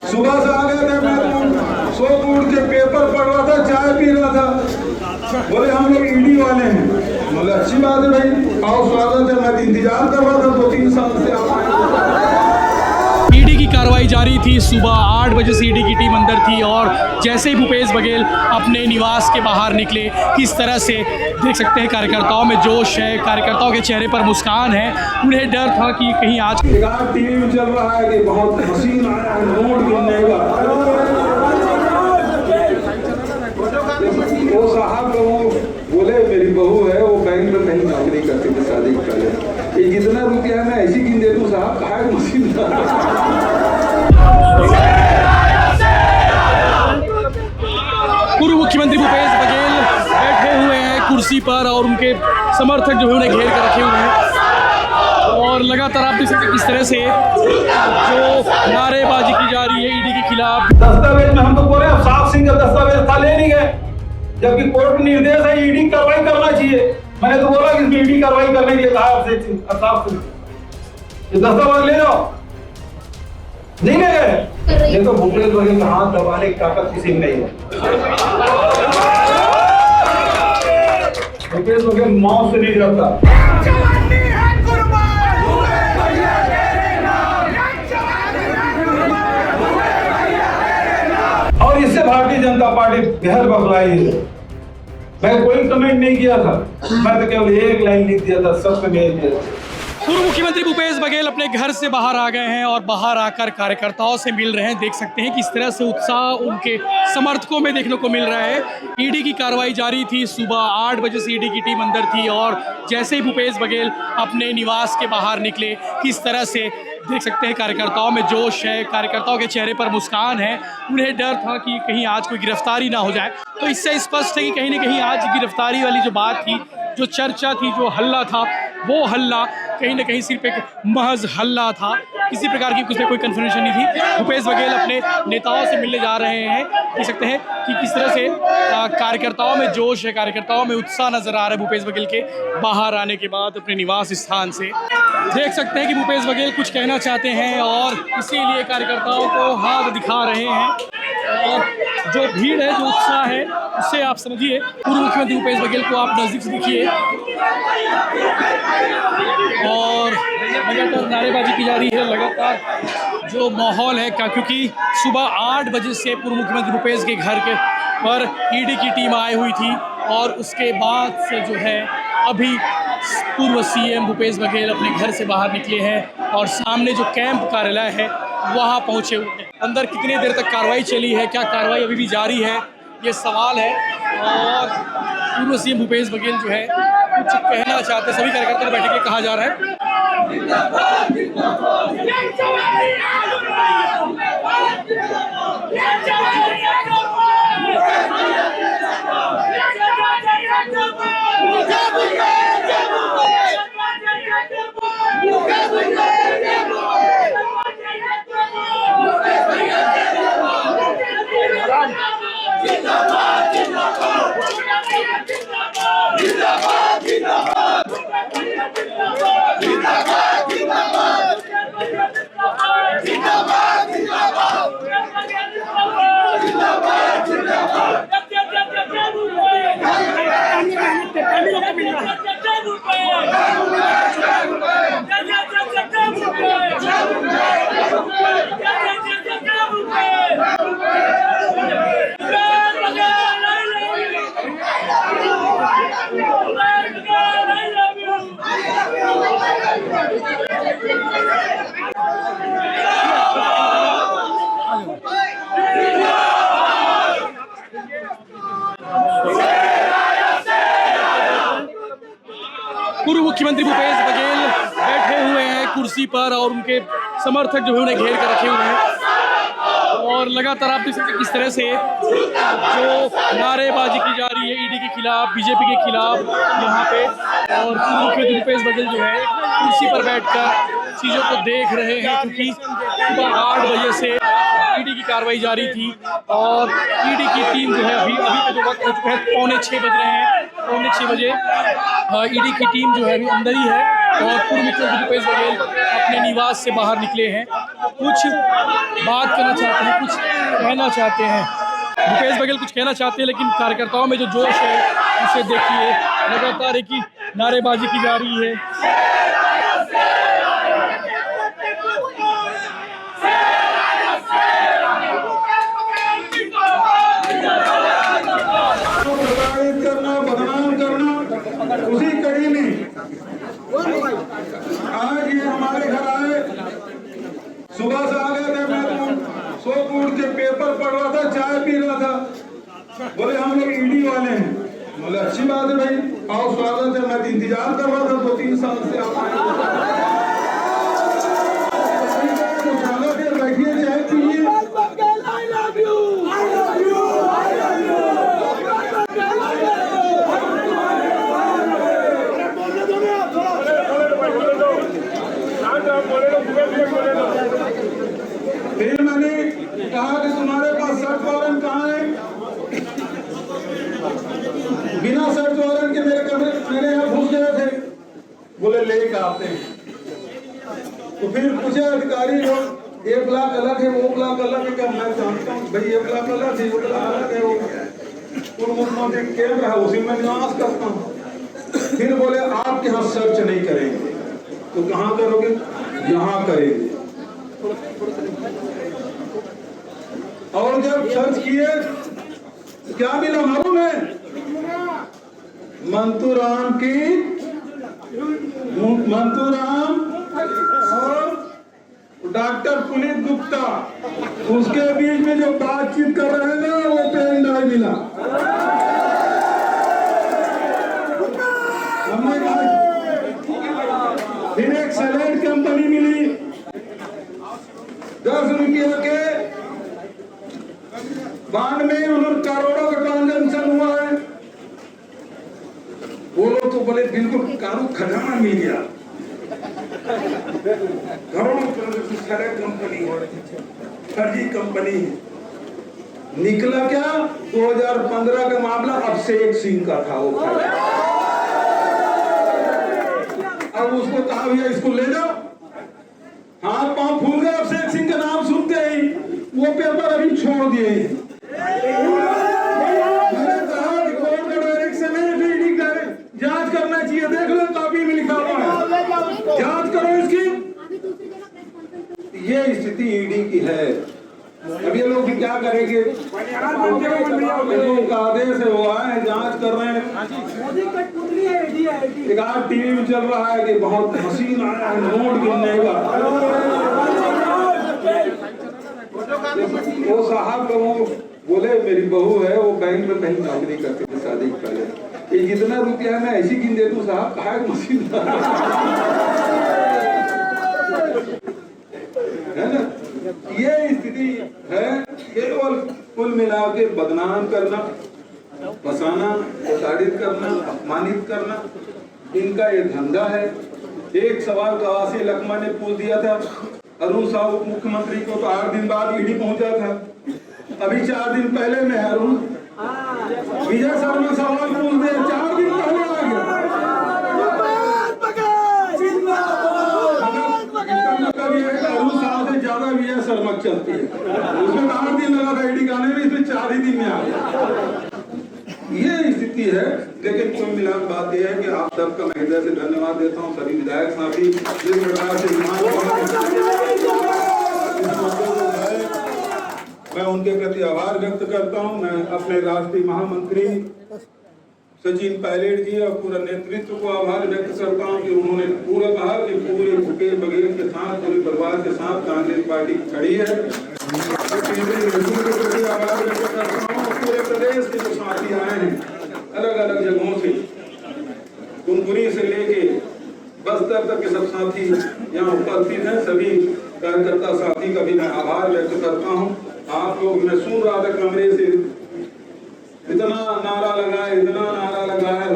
सुबह से आ गए थे, मैं तो सो उठ के पेपर पढ़ रहा था, चाय पी रहा था। बोले हम लोग ईडी वाले हैं। बोले अच्छी बात है भाई, आओ स्वागत है। मैं इंतजार कर रहा था 2-3 साल से। ईडी की कार्रवाई जारी थी। सुबह 8 बजे से ईडी की टीम अंदर थी और जैसे ही भूपेश बघेल अपने निवास के बाहर निकले, किस तरह से देख सकते हैं कार्यकर्ताओं में जोश है, कार्यकर्ताओं के चेहरे पर मुस्कान है। उन्हें डर था कि कहीं आज टीवी में चल रहा है कि बहुत हसीन आया है, नोट गिनने का। वो साहब लोग बोले मेरी बहू है, वो बैंक में कहीं नौकरी करती थी शादी के पहले। ये जितना रुपया है मैं ऐसी गिन दे दूँ साहब, कहा मशीन। पूर्व मुख्यमंत्री भूपेश बघेल बैठे हुए हैं कुर्सी पर और उनके समर्थक जो है उन्हें घेर कर रखे हुए हैं और लगातार आप देख सकते हैं किस तरह से जो नारेबाजी की जा रही है ईडी के खिलाफ। दस्तावेज में हम तो बोले अवसाफ सिंह का दस्तावेज था, ले नहीं गए, जबकि कोर्ट निर्देश है ईडी कार्रवाई करना चाहिए। मैंने तो बोला कि इसमें ईडी कार्रवाई करने के लिए कहा अवसाफ सिंह, ये दस्तावेज ले जाओ, नहीं ले गए। ये तो भूपेश बघेल का हाथ दबाने की ताकत किसी में नहीं है। भूपेश बघेल मौत से नहीं डरता। और इससे भारतीय जनता पार्टी बेहद बदलाई है। मैं कोई कमेंट नहीं किया था, मैं तो केवल एक लाइन लिख दिया था, सब में भेज दिया था। पूर्व मुख्यमंत्री भूपेश बघेल अपने घर से बाहर आ गए हैं और बाहर आकर कार्यकर्ताओं से मिल रहे हैं। देख सकते हैं किस तरह से उत्साह उनके समर्थकों में देखने को मिल रहा है। ईडी की कार्रवाई जारी थी। सुबह 8 बजे से ईडी की टीम अंदर थी और जैसे ही भूपेश बघेल अपने निवास के बाहर निकले, किस तरह से देख सकते हैं कार्यकर्ताओं में जोश है, कार्यकर्ताओं के चेहरे पर मुस्कान है। उन्हें डर था कि कहीं आज कोई गिरफ्तारी ना हो जाए। तो इससे स्पष्ट है कि कहीं ना कहीं आज गिरफ्तारी वाली जो बात थी, जो चर्चा थी, जो हल्ला था, वो हल्ला कहीं ना कहीं सिर्फ एक महज हल्ला था। किसी प्रकार की उसमें कोई कन्फर्मेशन नहीं थी। भूपेश बघेल अपने नेताओं से मिलने जा रहे हैं। देख सकते हैं कि किस तरह से कार्यकर्ताओं में जोश है, कार्यकर्ताओं में उत्साह नजर आ रहा है भूपेश बघेल के बाहर आने के बाद अपने निवास स्थान से। देख सकते हैं कि भूपेश बघेल कुछ कहना चाहते हैं और इसीलिए कार्यकर्ताओं को हाथ दिखा रहे हैं। और जो भीड़ है, जो उत्साह है, उससे आप समझिए पूर्व मुख्यमंत्री भूपेश बघेल को आप नजदीक से देखिए और लगातार नारेबाजी की जा रही है। लगातार जो माहौल है क्योंकि सुबह 8 बजे से पूर्व मुख्यमंत्री भूपेश के घर के पर ईडी की टीम आई हुई थी और उसके बाद से जो है अभी पूर्व सीएम भूपेश बघेल अपने घर से बाहर निकले हैं और सामने जो कैंप कार्यालय है वहाँ पहुँचे हुए हैं। अंदर कितनी देर तक कार्रवाई चली है, क्या कार्रवाई अभी भी जारी है, ये सवाल है। और पूर्व सीएम भूपेश बघेल जो है कुछ कहना चाहते, सभी कार्यकर्ताओं को बैठे के कहा जा रहा है। पूर्व मुख्यमंत्री भूपेश बघेल बैठे हुए हैं कुर्सी पर और उनके समर्थक जो है उन्हें घेर कर रखे हुए हैं और लगातार आप देख सकते हैं किस तरह से जो नारेबाजी की जा रही है ईडी के खिलाफ, बीजेपी के खिलाफ यहाँ पे। और पूर्व मुख्यमंत्री भूपेश बघेल जो है कुर्सी पर बैठकर चीज़ों को देख रहे हैं क्योंकि सुबह 8 बजे से ईडी की कार्रवाई जारी थी और ईडी की टीम जो है अभी का जो वक्त हो चुका है 5:45 बज रहे हैं। 5:45 बजे ईडी की टीम जो है अभी अंदर ही है और पूर्व मुख्यमंत्री भूपेश बघेल अपने निवास से बाहर निकले हैं, कुछ बात करना चाहते हैं, कुछ कहना चाहते हैं। भूपेश बघेल कुछ कहना चाहते हैं, लेकिन कार्यकर्ताओं में जो जोश है उसे देखिए, लगातार एक ही नारेबाजी की जा रही है। प्रताड़ित करना, बदनाम करना, उसी कड़ी में आज ये हमारे घर आए। सुबह से आ गए थे, मैं सो उठ के पेपर पढ़ रहा था, चाय पी रहा था। बोले हम लोग ईडी वाले हैं। बोले अच्छी बात है भाई, आओ स्वागत है। मैं इंतजार कर रहा था 2-3 साल से आप आए। स्वागत है, बैठिए, चाय पीजिए। फिर मैंने कहा कि तुम्हारे पास सर्च वारंट कहाँ है? बिना सर्च वारंट के मेरे यहाँ घुस गए थे। बोले लेके आते हैं। तो फिर पूछे अधिकारी लोग, ये ब्लॉक अलग है, वो ब्लॉक अलग है। क्या मैं जानता हूँ भाई, ये ब्लॉक अलग है, वो ब्लॉक अलग है। वो पूर्व मुख्यमंत्री केंद्र है, उसी में निवास करता हूँ। फिर बोले आपके यहाँ सर्च नहीं करेंगे। तो कहाँ करोगे? यहाँ करेंगे। और जब सर्च किए क्या मिला मालूम है? मंतूराम और डॉक्टर पुनीत गुप्ता, उसके बीच में जो बातचीत कर रहे हैं ना, वो पेन ड्राइव मिला। हमने कहा फिर एक सैलेड कंपनी मिली, 10 रुपये के बांड में उन्होंने करोड़ों का ट्रांजेक्शन हुआ है। वो लोग तो बोले बिल्कुल कानून खजाना मिल गया, करोड़ों सैलेड कंपनी, फर्जी कंपनी। निकला क्या? 2015 का मामला अभिषेक सिंह का था। वो अब उसको कहा भैया इसको ले जाओ। हाथ पांव फूल गए अभिषेक सिंह का नाम सुनते ही। वो पेपर अभी छोड़ दिए। मैंने कहा कि कोर्ट का डायरेक्शन है, ईडी जांच करना चाहिए। देख लो कॉपी में लिखा हुआ है, जांच करो इसकी। ये स्थिति ईडी की है। अब ये लोग भी क्या करेंगे? का आदेश है, वो आए जांच कर रहे हैं। एक आज टीवी में चल रहा है कि बहुत हसीन आया है नोट गिनने का। वो साहब को वो बोले मेरी बहू है, वो बैंक में कहीं नौकरी करती थी शादी के पहले। ये जितना रुपया मैं ऐसी गिन दे दूं साहब, कहा मशीन है ना। ये स्थिति है। केवल कुल मिला के बदनाम करना, फंसाना, प्रताड़ित करना, अपमानित करना, इनका ये धंधा है। एक सवाल कवासी लखमा ने पूछ दिया था अरुण साहब उप मुख्यमंत्री को, तो 8 दिन बाद ईडी पहुंचा था। अभी 4 दिन पहले मैं अरुण विजय शर्मा सवाल पूछ दे, 4 दिन पहले आ गया। अरुण साहब से ज्यादा विजय शर्मा चलती है। उसमें 8 दिन लगा था ईडी आने में, इसमें 4 ही दिन में आ गया। ये स्थिति है। लेकिन कुल मिलाकर बात यह है कि आप सबका मैं हृदय से धन्यवाद देता हूँ। सभी विधायक साथी जिस प्रकार से मैं उनके प्रति आभार व्यक्त करता हूँ। मैं अपने राष्ट्रीय महामंत्री सचिन पायलट जी और पूरा नेतृत्व को आभार व्यक्त करता हूँ कि उन्होंने पूरा कहा कि पूरे भूपेश बघेल के साथ, पूरे परिवार के साथ कांग्रेस पार्टी खड़ी है। केंद्रीय नेतृत्व के प्रति आभार व्यक्त करता हूँ। पूरे प्रदेश के जो साथी आए हैं अलग अलग जगहों से, कुनकुनी से लेके बस्तर तक के सब साथी यहाँ उपस्थित हैं। सभी कार्यकर्ता साथी का भी मैं आभार व्यक्त करता हूँ। आप लोग, मैं सुन रहा था कमरे से, इतना नारा लगाए, इतना नारा लगाया,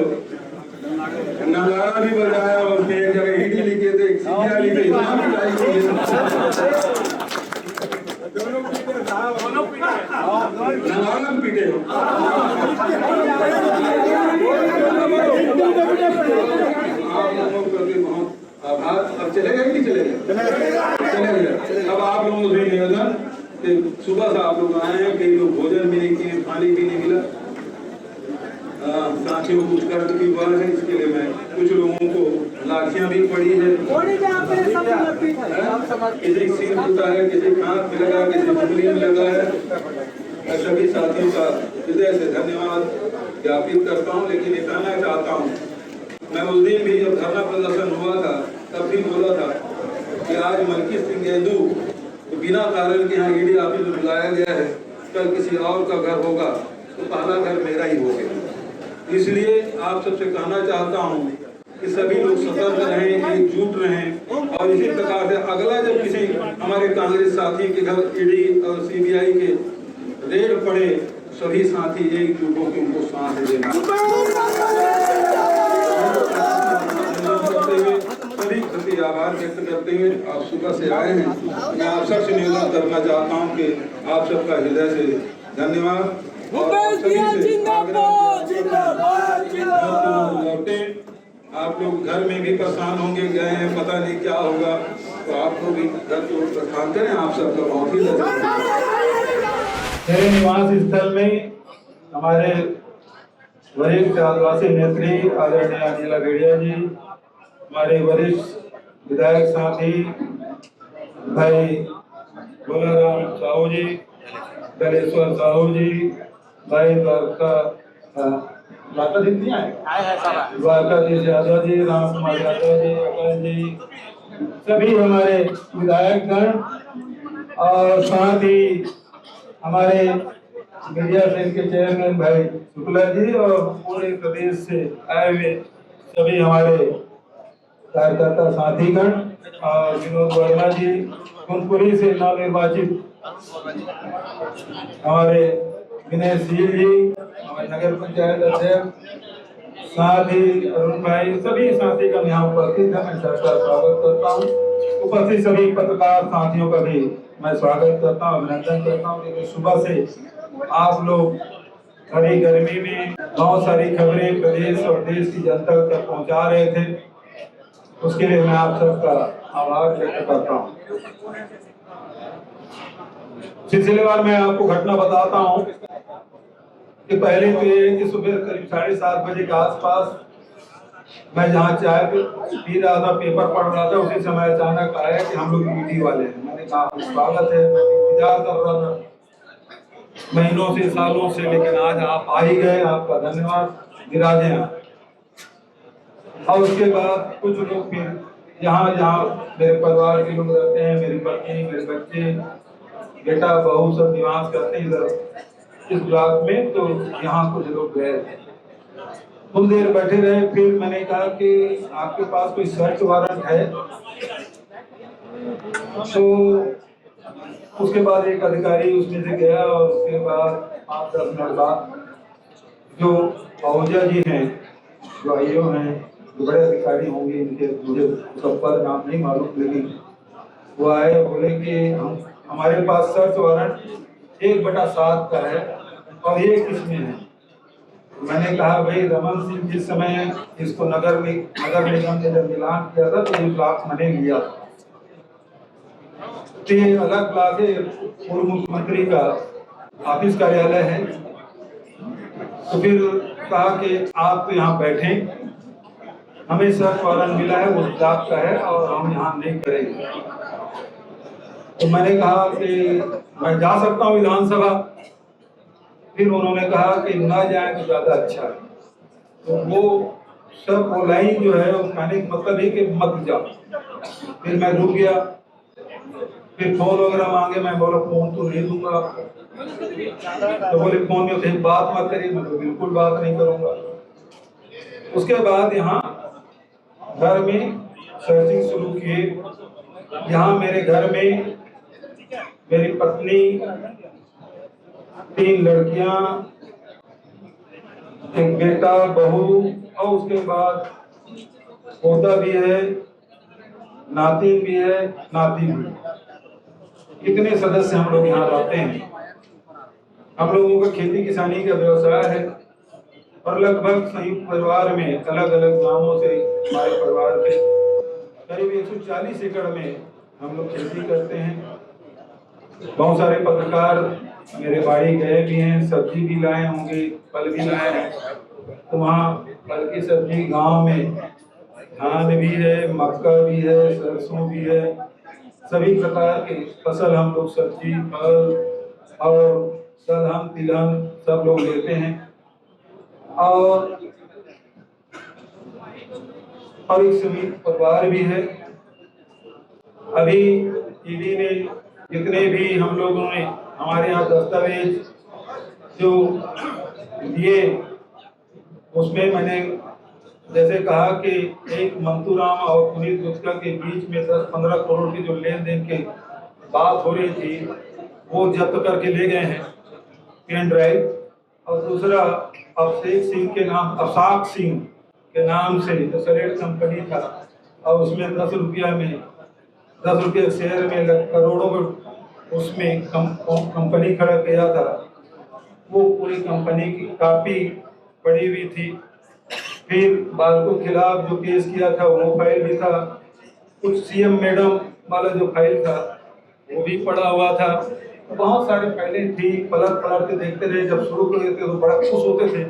नगारा भी बजाया और एक जगह ईडी लिखे थे, सीबीआई लिखे, इतना पिटाई की नगारा पीटे हो। आप लोगों को बहुत अब चले गए कि नहीं चले गए? चले गए। अब आप लोगों से निवेदन कि सुबह से आप लोग आए हैं, कई लोग भोजन भी नहीं किए, पानी भी नहीं मिला, साथियों को कुछ कर्ज भी हुआ है, इसके लिए मैं कुछ लोगों को लाठियां भी पड़ी है, किसी सिर टूटा है, किसी हाथ में लगा, किसी उंगली में लगा है। सभी साथियों का हृदय से धन्यवाद ज्ञापित करता हूँ। लेकिन ये कहना चाहता हूँ, मैं उस दिन भी जब धरना प्रदर्शन हुआ था तब भी बोला था कि आज मलकी सिंह गेंदू तो बिना कारण के यहाँ ईडी ऑफिस में बुलाया गया है, कल किसी और का घर होगा तो पहला घर मेरा ही होगा। इसलिए आप सबसे कहना चाहता हूँ कि सभी लोग सतर्क रहें, एकजुट रहें, और इसी प्रकार से अगला जब किसी हमारे कांग्रेस साथी के घर ईडी और सीबीआई के रेड पड़े, सभी साथी एकजुट होकर उनको साथ देना। सभी प्रति आभार व्यक्त करते हुए आप सुबह से आए हैं, मैं आप सबसे निवेदन करना चाहता हूं कि आप सबका हृदय से धन्यवाद। लौटे आप लोग घर में भी परेशान होंगे, गए हैं पता नहीं क्या होगा, तो आपको भी घर को प्रस्थान करें। आप सबका बहुत ही मेरे निवास स्थल में हमारे वरिष्ठ आदिवासी नेत्री आदरणीय अनिला भेड़िया जी, हमारे वरिष्ठ विधायक साथी भाई भोलाराम साहू जी, गलेश्वर साहू जी, भाई द्वारकाधीश यादव जी, राम कुमार यादव जी, अकल जी, सभी हमारे विधायक गण और साथ ही हमारे मीडिया सेल के चेयरमैन भाई शुक्ला जी और पूरे प्रदेश से आए हुए सभी हमारे कार्यकर्ता साथीगण और विनोद वर्मा जी, कुनपुरी से नवनिर्वाचित हमारे विनय सिंह जी, हमारे नगर पंचायत अध्यक्ष, साथ ही अरुण भाई, सभी साथीगण यहाँ उपस्थित है, मैं सबका स्वागत करता हूँ। उपस्थित सभी पत्रकार साथियों का भी मैं स्वागत करता हूँ, अभिनंदन करता हूँ। क्योंकि सुबह से आप लोग बड़ी गर्मी में बहुत सारी खबरें प्रदेश और देश की जनता तक पहुँचा रहे थे, उसके लिए मैं आप सबका आभार व्यक्त करता हूँ। सिलसिलेवार मैं आपको घटना बताता हूँ कि पहले तो ये कि सुबह करीब 7:30 बजे के आसपास मैं जहाँ चाय पी रहा था, पेपर पढ़ रहा था, उसी समय अचानक आया कि हम लोग ईडी वाले हैं। मैंने कहा स्वागत है, मैं इंतजार कर रहा था महीनों से सालों से, लेकिन आज आप आ ही गए, आपका धन्यवाद, विराजे हैं। और उसके बाद कुछ लोग फिर जहाँ जहाँ मेरे परिवार के लोग रहते हैं, मेरी पत्नी, मेरे बच्चे, बेटा बहू सब निवास करते हैं इधर इस ब्लॉक में, तो यहाँ कुछ लोग गए थे, कुछ देर बैठे रहे। फिर मैंने कहा कि आपके पास कोई सर्च वारंट है? तो उसके बाद एक अधिकारी उसमें से गया और उसके बाद 5-10 मिनट बाद जो आहूजा जी हैं, जो आईओ हैं, जो बड़े अधिकारी होंगे, इनके मुझे सब पर नाम नहीं मालूम, लेकिन वो आए, बोले कि हमारे पास सर्च वारंट 1/7 का है और ये किसमें है? मैंने कहा भाई रमन सिंह जिस समय इसको नगर निगम ने जब ऐलान किया था तो ये ब्लॉक मैंने लिया था, तो ये अलग ब्लॉक है, पूर्व मुख्यमंत्री का ऑफिस कार्यालय है। तो फिर कहा कि आप तो यहाँ बैठे, हमें सर्च वारंट मिला है, उस ब्लॉक का है और हम यहाँ नहीं करेंगे। तो मैंने कहा कि मैं जा सकता हूँ विधानसभा? फिर उन्होंने कहा कि ना जाए तो ज्यादा अच्छा है। तो वो सब वो लाइन जो है वो कहने का मतलब है कि मत जाओ। फिर मैं रुक गया, फिर फोन वगैरह मांगे, मैं बोला फोन तो नहीं दूंगा आपको। तो बोले फोन में फिर बात मत करिए, मैं तो बिल्कुल बात नहीं करूंगा। उसके बाद यहाँ घर में सर्चिंग शुरू किए। यहाँ मेरे घर में मेरी पत्नी, 3 लड़कियां, एक बेटा, बहू और उसके बाद पोता भी है, नातिन भी है, नाती भी है। इतने सदस्य हम लोग यहाँ रहते हैं। हम लोगों का खेती किसानी का व्यवसाय है और लगभग संयुक्त परिवार में अलग अलग गांवों से हमारे परिवार के करीब 140 एकड़ में हम लोग खेती करते हैं। बहुत सारे पत्रकार मेरे बाड़ी गए भी हैं, सब्जी भी लाए होंगे, फल भी लाए हैं। तो वहाँ फल की सब्जी गांव में धान भी है, मक्का भी है, सरसों भी है, सभी प्रकार के फसल हम लोग सब्जी फल और दलहन तिलहन सब लोग लेते हैं। और एक समिति परिवार भी है। अभी ईडी ने जितने भी हम लोगों ने हमारे यहाँ दस्तावेज जो दिए, उसमें मैंने जैसे कहा कि एक मंतूराम और पुनीत गुप्ता के बीच में 10-15 करोड़ की जो लेन देन की बात हो रही थी, वो जब्त करके ले गए हैं पेन ड्राइव। और दूसरा अफसाक सिंह के नाम से जो सलेट कंपनी था, और उसमें 10 रुपये शेयर में करोड़ों उसमें कंपनी खड़ा किया था। वो पूरी कंपनी की कॉपी पड़ी हुई थी। फिर बाल के खिलाफ जो केस किया था वो फाइल भी था। कुछ सीएम मैडम वाला जो फाइल था वो भी पड़ा हुआ था। बहुत सारे फाइलें थी, पलट के देखते रहे। जब शुरू कर देते तो बड़ा खुश होते थे,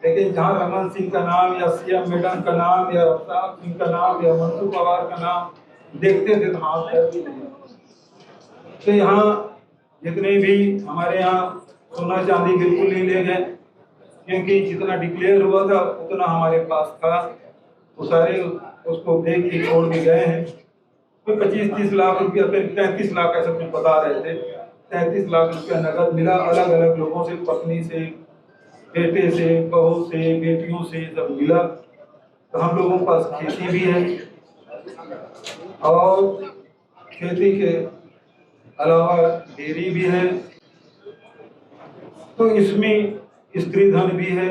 लेकिन जहाँ रमन सिंह का नाम या सीएम मैडम का नाम या अवतार सिंह का नाम या मंटू पवार का नाम देखते थे तो हाथ पैर भी नहीं। तो यहाँ जितने भी हमारे यहाँ सोना चांदी बिल्कुल नहीं ले गए, क्योंकि जितना डिक्लेयर हुआ था उतना हमारे पास था। वो सारे उसको देख के छोड़ के गए हैं। कोई 25-30 लाख रुपया, फिर 33 लाख ऐसा कुछ बता रहे थे। 33 लाख रुपया नगद मिला, अलग अलग लोगों से, पत्नी से, बेटे से, बहू से, बेटियों से सब मिला। तो हम लोगों के पास खेती भी है, और खेती के अलावा डेयरी भी है। तो इसमें स्त्री धन भी है,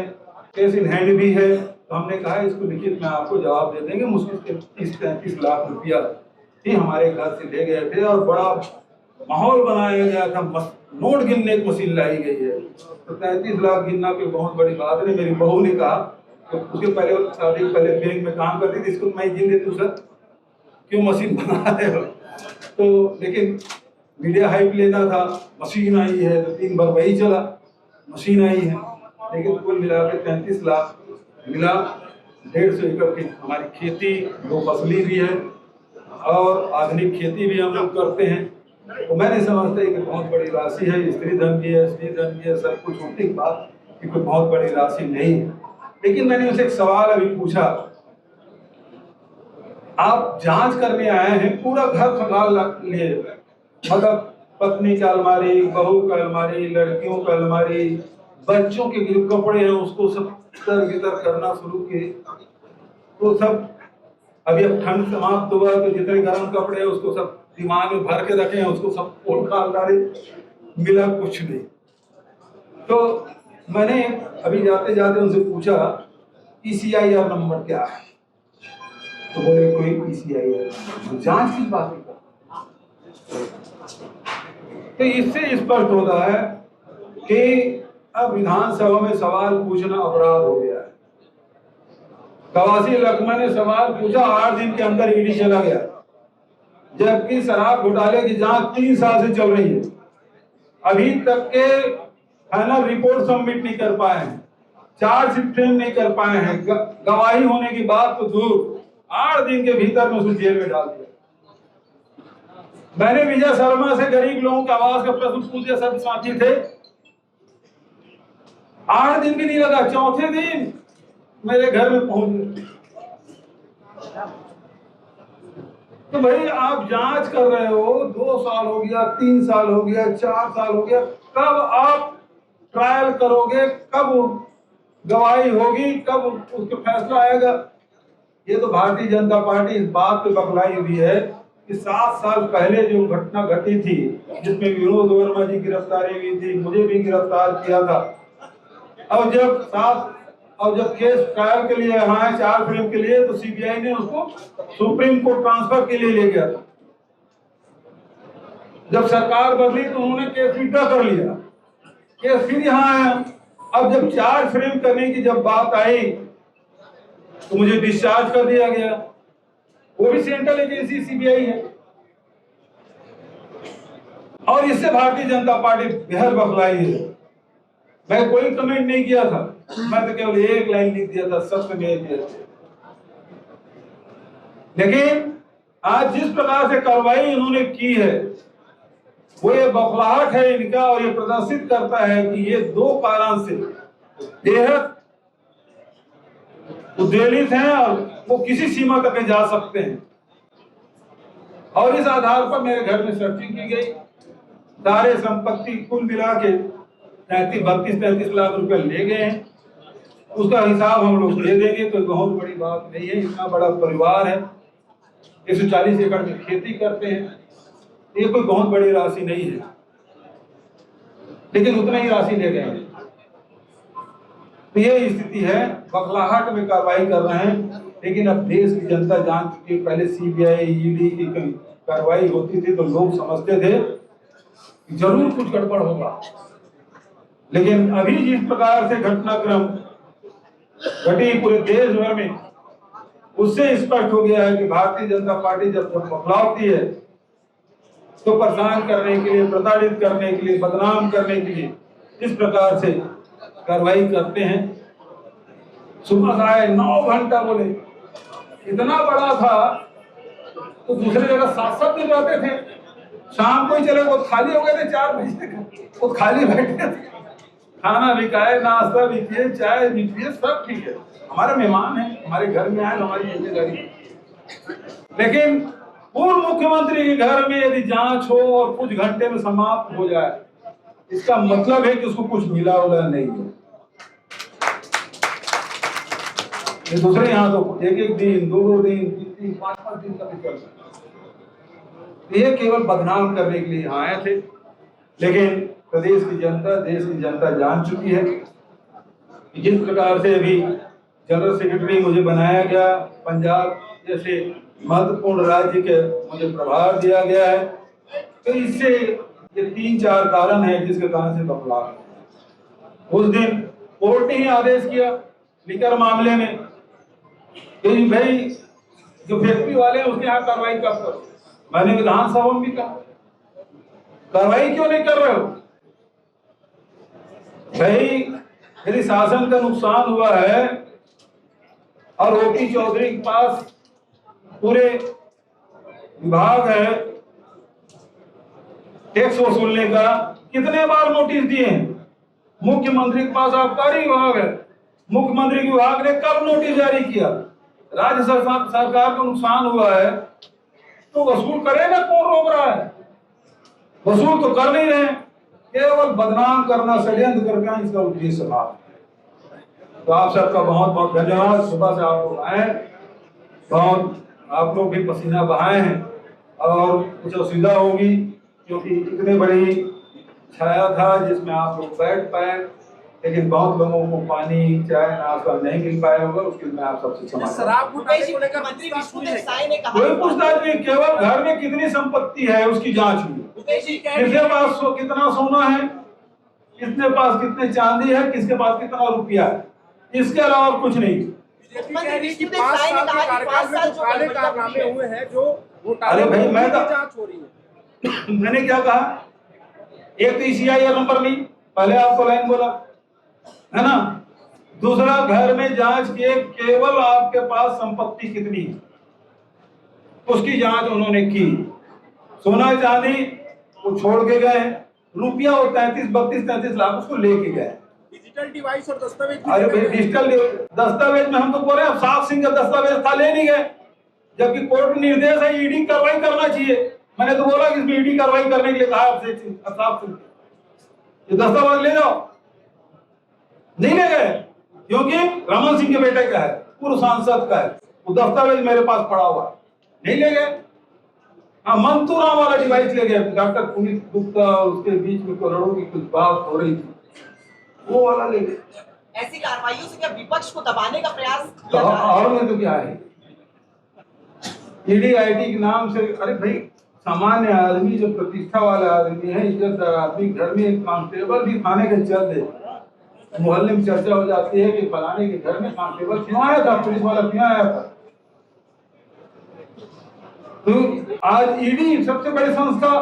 कैश इन हैंड भी है। तो हमने कहा इसको लिखित में आपको जवाब दे देंगे। मुश्किल से 30-35 लाख रुपया ही हमारे घर से ले गए थे, और बड़ा माहौल बनाया गया था। नोट गिनने की मशीन लाई गई है। तो 33 लाख गिनना कोई बहुत बड़ी बात नहीं। मेरी बहू ने कहा, तो उसके पहले शादी के पहले बैंक में काम करती थी, इसको मैं गिन देती हूँ, सर क्यों मशीन बना रहे हो। तो लेकिन मीडिया हाइप लेना था, मशीन आई है, तो 3 बार वही चला, मशीन आई है। लेकिन कुल मिला के 33 लाख मिला। 150 एकड़ की हमारी खेती 2 फसली भी है, और आधुनिक खेती भी हम लोग करते हैं। तो मैंने समझता है कि बहुत बड़ी राशि है। स्त्री धन भी है, सब कुछ होने के बाद कि कोई बहुत बड़ी राशि नहीं है। लेकिन मैंने उनसे एक सवाल अभी पूछा, आप जांच करने आए हैं, पूरा घर संभाल लिए, मतलब पत्नी का अलमारी, बहू का अलमारी, लड़कियों का अलमारी, बच्चों के जो कपड़े हैं उसको सब इधर करना शुरू किए। तो सब अभी अब ठंड समाप्त हुआ, तो जितने गर्म कपड़े हैं उसको सब दिमाग में भर के रखे हैं, उसको सब खोल खाल डाले, मिला कुछ नहीं। तो मैंने अभी जाते जाते उनसे पूछा PCIR नंबर क्या है। तो बोले कोई PCIR, जांच की बात नहीं कर। तो इससे स्पष्ट होता है कि अब विधानसभा में सवाल पूछना अपराध हो गया है। कवासी लखमा ने सवाल पूछा, 8 दिन के अंदर ईडी चला गया, जबकि शराब घोटाले की जांच 3 साल से चल रही है। अभी तक के फाइनल रिपोर्ट सबमिट नहीं कर पाए हैं, चार्जशीट फ्रेम नहीं कर पाए हैं, गवाही होने की बात तो दूर, 8 दिन के भीतर में उसको जेल में डाल दिया। मैंने विजय शर्मा से गरीब लोगों की आवाज का प्रश्न पूछ दिया, सब साथी थे। 8 दिन भी नहीं लगा, चौथे दिन मेरे घर में पहुंच गए। तो भाई आप जांच कर रहे हो, 2 साल हो गया, 3 साल हो गया, 4 साल हो गया, कब आप ट्रायल करोगे, कब गवाही होगी, कब उसका फैसला आएगा। ये तो भारतीय जनता पार्टी इस बात पे बकलाई हुई है कि 7 साल पहले जो घटना घटी थी, जिसमें विनोद वर्मा जी गिरफ्तारी हुई थी, मुझे भी गिरफ्तार किया था, और जब केस ट्रायल के लिए आए चार्ज फ्रेम के लिए, तो सीबीआई ने उसको सुप्रीम कोर्ट ट्रांसफर के लिए ले गया था। जब सरकार बदली तो उन्होंने केस विड्रॉ कर लिया, केस फिर यहाँ आया। अब जब चार्ज फ्रेम करने की जब बात आई तो मुझे डिस्चार्ज कर दिया गया। वो भी सेंट्रल एजेंसी सीबीआई है। और इससे भारतीय जनता पार्टी बेहद बखलाई है। मैं कोई कमेंट नहीं किया था, मैं तो केवल एक लाइन लिख दिया था, सत्य में दिया था। लेकिन आज जिस प्रकार से कार्रवाई इन्होंने की है, वो ये बखलाहट है इनका, और ये प्रदर्शित करता है कि ये दो कारण से बेहद उद्वेलित हैं और वो किसी सीमा तक जा सकते हैं। और इस आधार पर मेरे घर में सर्चिंग की गई, सारे संपत्ति कुल मिला के 32-33 लाख रुपए ले गए हैं। उसका हिसाब हम लोग दे देंगे, कोई बहुत बड़ी बात नहीं है। इतना बड़ा परिवार है, 140 एकड़ में खेती करते हैं, ये कोई बहुत बड़ी राशि नहीं है, लेकिन उतना ही राशि ले गए हैं। तो ये स्थिति है, बखलाहट में कार्रवाई कर रहे हैं। लेकिन अब देश की जनता जान चुकी है। पहले सीबीआई ईडी की कार्रवाई होती थी तो लोग समझते थे कि जरूर कुछ गड़बड़ होगा, लेकिन अभी जिस प्रकार से घटनाक्रम घटी पूरे देश भर में, उससे स्पष्ट हो गया है कि भारतीय जनता पार्टी जब बखलावती है तो परेशान करने के लिए, प्रताड़ित करने के लिए, बदनाम करने के लिए इस प्रकार से कार्रवाई करते हैं। सुबह से आए 9 घंटा, बोले इतना बड़ा था तो दूसरे जगह 7-7 दिन रहते थे। शाम को ही चले, वो खाली हो गए थे 4 बजे तक, वो खाली बैठे थे। खाना भी खाए, नाश्ता भी किए, चाय भी पिए, सब ठीक है। हमारे मेहमान है, हमारे घर में आए, हमारी जिम्मेदारी। लेकिन पूर्व मुख्यमंत्री के घर में यदि जांच हो और कुछ घंटे में समाप्त हो जाए, इसका मतलब है कि उसको कुछ मिला उला नहीं है। ये दूसरे यहाँ तो 1-1 दिन, 2-2 दिन, 3-3, 5-5 दिन का भी चल सकता है। ये केवल बदनाम करने के लिए यहाँ आए थे। लेकिन प्रदेश की जनता, देश की जनता जान चुकी है कि जिस प्रकार से अभी जनरल सेक्रेटरी मुझे बनाया गया, पंजाब जैसे महत्वपूर्ण राज्य के मुझे प्रभार दिया गया है, तो इससे ये 3-4 कारण है जिसके कारण से बदलाव है। उस दिन कोर्ट ने ही आदेश किया लिकर मामले में कि भाई जो फैक्ट्री वाले हैं उसके यहाँ कार्रवाई कब करो। मैंने विधानसभा में भी कहा, कार्रवाई क्यों नहीं कर रहे हो भाई? यदि शासन का नुकसान हुआ है और ओपी चौधरी के पास पूरे विभाग है टैक्स वसूलने का, कितने बार नोटिस दिए हैं? मुख्यमंत्री के पास आबकारी विभाग है, मुख्यमंत्री के विभाग ने कब नोटिस जारी किया? राज्य सरकार को नुकसान हुआ है तो वसूल करे ना, कौन रोक रहा है? वसूल तो कर नहीं रहे, केवल बदनाम करना, षड्यंत्र करना इसका उद्देश्य था। तो आप सबका बहुत बहुत धन्यवाद। सुबह से आप लोग आए, बहुत आप लोग भी पसीना बहाए हैं और कुछ असुविधा होगी क्योंकि इतने बड़ी छाया था जिसमें आप लोग बैठ पाए, लेकिन बहुत लोगों को पानी, चाय, नाश्ता नहीं मिल पाया होगा, उसके लिए मैं आप सबसे क्षमा चाहता हूं। कोई पूछताछ नहीं, केवल घर में कितनी संपत्ति है उसकी जांच हुई, किसके पास कितना सोना है, किसके पास कितने चांदी है, किसके पास कितना रुपया है, इसके अलावा कुछ नहीं। अरे भाई मैंने क्या कहा, एक तो ECIR नंबर नहीं, पहले आपको लाइन बोला है ना, दूसरा घर में जांच किए, केवल आपके पास संपत्ति कितनी है उसकी जांच उन्होंने की। सोना चांदी वो छोड़ के गए, रुपया वो 32-33 लाख उसको लेके गए। डिजिटल डिवाइस और दस्तावेज, अरे भाई डिजिटल दस्तावेज में हम तो बोल रहे हैं अफसाफ सिंह का दस्तावेज था, ले नहीं गए, जबकि कोर्ट निर्देश है ईडी कार्रवाई करना चाहिए। मैंने तो बोला कि इसमें ईडी कार्रवाई करने के लिए कहा अफसाफ सिंह, ये दस्तावेज ले जाओ, नहीं ले गए क्योंकि रमन सिंह के बेटे का है, पूर्व सांसद का है, वो दस्तावेज मेरे पास पड़ा हुआ है, नहीं ले गए। हाँ, मंतूराम वाला डिवाइस ले गए, डॉक्टर पुनीत गुप्ता उसके बीच में करोड़ों की कुछ बात हो रही थी, वो वाला ले गए। ऐसी कार्रवाइयों से क्या विपक्ष को दबाने का प्रयास किया जा रहा है? और में तो क्या है, ईडी आईटी के नाम से, अरे भाई सामान्य आदमी, जो प्रतिष्ठा वाला आदमी है, इज्जतदार आदमी, घर में एक कांस्टेबल भी थाने के चलते, मोहल्ले में चर्चा हो जाती है कि फलाने के घर में कांस्टेबल क्यों आया था, पुलिस वाला क्यों आया था। तो आज ईडी सबसे बड़ी संस्था,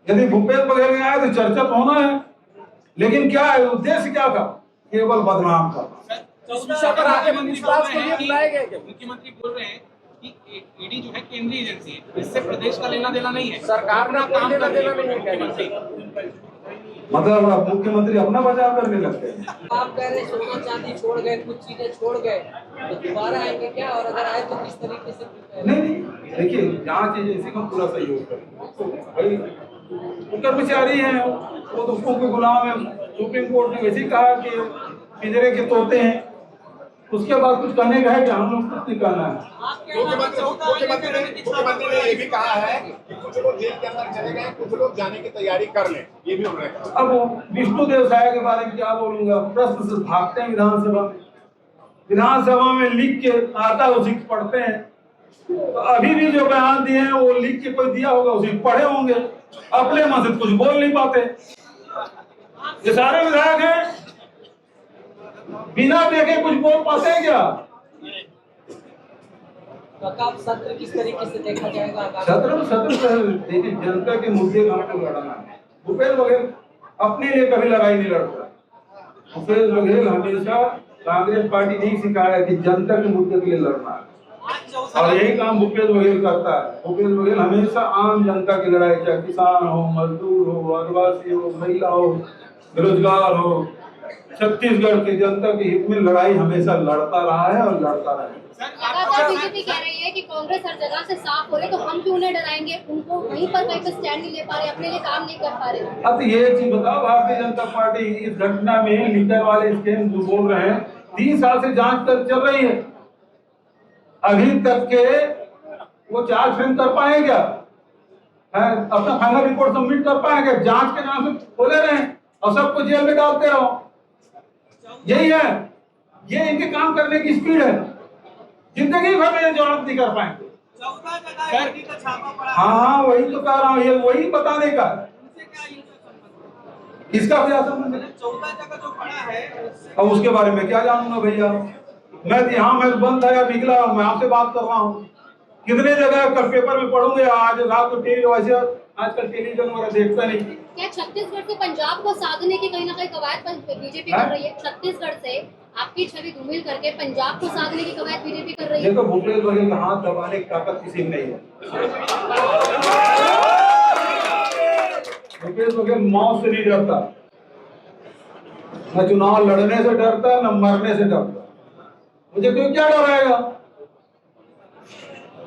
यदि भूपेश बघेल में आए तो चर्चा तो होना है, लेकिन क्या है उद्देश्य क्या था? केवल बदनाम करना। मुख्यमंत्री बोल रहे हैं कि ईडी जो है केंद्रीय एजेंसी है, इससे प्रदेश का लेना देना नहीं है, सरकार का काम लेना देना नहीं है। मुख्यमंत्री मतलब अब मुख्यमंत्री अपना बचाव करने लगते हैं। आप कह रहे सोना चांदी छोड़ गए, कुछ चीजें छोड़ गए, तो दोबारा आएंगे क्या? और अगर आए तो किस तरीके से? नहीं, देखिए जांच एजेंसी का पूरा सहयोग करें भाई, वो कर्मचारी हैं, वो तो उसको कोई गुलाम है। सुप्रीम कोर्ट ने वैसे ही कहा कि पिंजरे के तोते हैं, उसके बाद कुछ करने का है कि हम लोग कुछ नहीं करना है। मुख्यमंत्री ने ये भी कहा है कि कुछ लोग जेल के अंदर चले गए, कुछ लोग जाने की तैयारी कर लें, ये भी उन्होंने कहा। अब वो विष्णुदेव साय के बारे में क्या बोलूंगा? प्रश्न से भागते हैं विधानसभा में, विधानसभा में लिख के आता है उसी को पढ़ते हैं। तो अभी भी जो बयान दिए हैं वो लिख के कोई दिया होगा, उसी को पढ़े होंगे, अपने मन से कुछ बोल नहीं पाते। ये सारे विधायक हैं, बिना देखे कुछ बोल पाते हैं क्या? सत्र किस तरीके से देखा जाएगा? सत्र देखिए, जनता के मुद्दे का हमको लड़ना है। भूपेश बघेल अपने लिए कभी लड़ाई नहीं लड़ता। भूपेश बघेल हमेशा कांग्रेस पार्टी नहीं सिखाया कि जनता के मुद्दे के लिए लड़ना है, और यही काम भूपेश बघेल करता है। भूपेश बघेल हमेशा आम जनता की लड़ाई, चाहे किसान हो, मजदूर हो, आदिवासी हो, महिला हो, बेरोजगार हो, छत्तीसगढ़ की जनता के हित में लड़ाई हमेशा लड़ता रहा है और लड़ता रहेगा। लगातार बीजेपी कह रही है कि कांग्रेस हर जगह से साफ हो रही, तो हम क्यों उन्हें डराएंगे? उनको वहीं पर कहीं पे स्टैंड नहीं ले पा रहे, अपने लिए काम नहीं कर पा रहे। अब ये चीज बताओ, भारतीय जनता पार्टी इस घटना में लीडर वाले स्कैम जो बोल रहे हैं, 3 साल से जांच कर चल रही है, अभी तक के वो चार्ज फ्रेम कर पाए क्या? अपना फाइनल रिपोर्ट सबमिट कर पाए क्या? जांच के नाम से खोले रहे और सबको जेल में डालते रहो। यही है, ये इनके काम करने की स्पीड है। जिंदगी भर में जवाब नहीं कर पाएंगे। 14 जगह ईडी का छापा पड़ा। हाँ, वही तो कह रहा हूँ, ये वही बताने का। किसका क्या संबंध है? 14 जगह जो पड़ा है, अब उसके बारे में क्या जानूंगा भैया? मैं यहाँ मैं बंद था या निकला, मैं आपसे बात कर रहा हूँ। कितने जगह कल पेपर में पढ़ूंगे, आज रात को टीवी, वैसे आजकल टेलीविजन वगैरह देखता नहीं। क्या छत्तीसगढ़ से पंजाब को साधने की कहीं ना कहीं कवायद बीजेपी कर रही है? छत्तीसगढ़ से आपकी छवि धूमिल करके पंजाब को साधने की कवायद बीजेपी कर रही है। देखो, भूपेश बघेल का हाथ दबाने की ताकत किसी में नहीं है। भूपेश बघेल मौत से नहीं डरता, न चुनाव लड़ने से डरता, न मरने से डरता। मुझे कोई क्या डराएगा?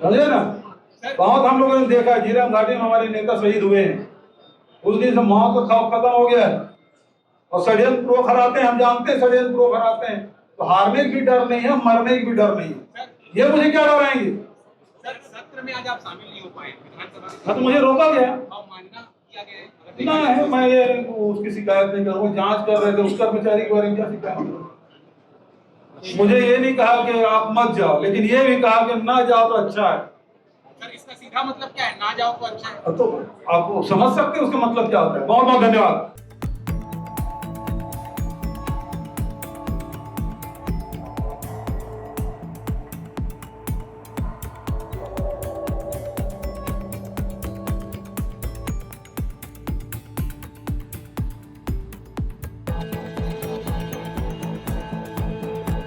समझे ना? बहुत हम लोगों ने देखा, झीरम घाटी में हमारे नेता शहीद हुए हैं, उस दिन से मौत का खौफ खत्म हो गया है। और षड्यंत्र प्रो खराते हैं, हम जानते हैं षड्यंत्र प्रो खराते हैं, तो हारने की भी डर नहीं है, मरने की भी डर नहीं है। ये मुझे क्या डराएंगे? सत्र में आज आप शामिल नहीं हो पाए विधानसभा, हाँ, तो मुझे रोका गया मानना किया गया है। ना है, मैं ये उसकी शिकायत नहीं करूँगा। जांच कर रहे थे, उस कर्मचारी के बारे में क्या शिकायत करूँ? मुझे ये नहीं कहा कि आप मत जाओ, लेकिन ये भी कहा कि ना जाओ तो अच्छा है। सर, इसका सीधा मतलब क्या है? ना जाओ तो अच्छा है। तो आप समझ सकते हैं उसका मतलब क्या होता है। बहुत बहुत धन्यवाद।